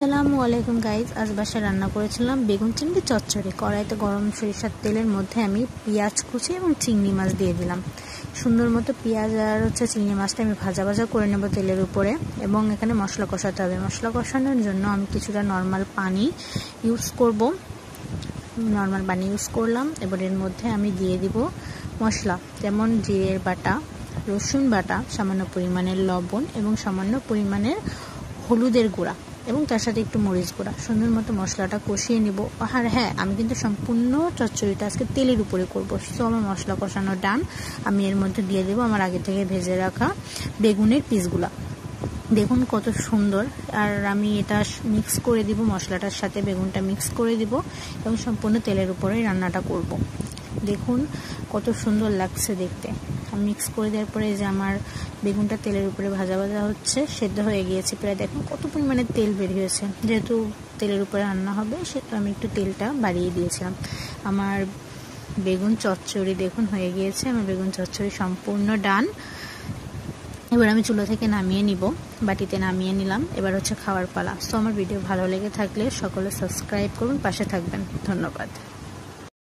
আসসালামু আলাইকুম গাইজ, আজ বাসায় রান্না করেছিলাম বেগুন চিংড়ি চচ্চড়ি। কড়াইতে গরম সরিষার তেলের মধ্যে আমি পেঁয়াজ কুচি এবং চিংড়ি মাছ দিয়ে দিলাম। সুন্দর মতো পেঁয়াজ আর চিংড়ি মাছটা আমি ভাজা ভাজা করে নেব তেলের উপরে। এবং এখানে মশলা কষাতে হবে। মশলা কষানোর জন্য আমি কিছুটা নর্মাল পানি ইউজ করব। নর্মাল পানি ইউজ করলাম। এবার এর মধ্যে আমি দিয়ে দিব মশলা, যেমন জিরের বাটা, রসুন বাটা, সামান্য পরিমাণের লবণ এবং সামান্য পরিমাণের হলুদের গুঁড়া এবং তার সাথে একটু মরিচ গুঁড়া। সুন্দর মতো মশলাটা কষিয়ে নিব। আর হ্যাঁ, আমি কিন্তু সম্পূর্ণ চচ্চড়িটা আজকে তেলের উপরে করব। সো আমার মশলা কষানো ডান। আমি এর মধ্যে দিয়ে দেবো আমার আগে থেকে ভেজে রাখা বেগুনের পিসগুলা। দেখুন কত সুন্দর। আর আমি এটা মিক্স করে দিব মশলাটার সাথে, বেগুনটা মিক্স করে দিব এবং সম্পূর্ণ তেলের উপরেই রান্নাটা করব। দেখুন কত সুন্দর লাগছে দেখতে। আমি মিক্স করে দেওয়ার পরে যে আমার বেগুনটা তেলের উপরে ভাজা ভাজা হচ্ছে, সেদ্ধ হয়ে গিয়েছে প্রায়। দেখুন কত পরিমাণে তেল বের হয়েছে। যেহেতু তেলের উপরে রান্না হবে সেটা আমি একটু তেলটা বাড়িয়ে দিয়েছিলাম। আমার বেগুন চচ্চড়ি দেখুন হয়ে গিয়েছে। আমার বেগুন চচ্চড়ি সম্পূর্ণ ডান। এবার আমি চুলা থেকে নামিয়ে নিব, বাটিতে নামিয়ে নিলাম। এবার হচ্ছে খাওয়ার পালা। সো আমার ভিডিও ভালো লেগে থাকলে সকলে সাবস্ক্রাইব করুন, পাশে থাকবেন। ধন্যবাদ।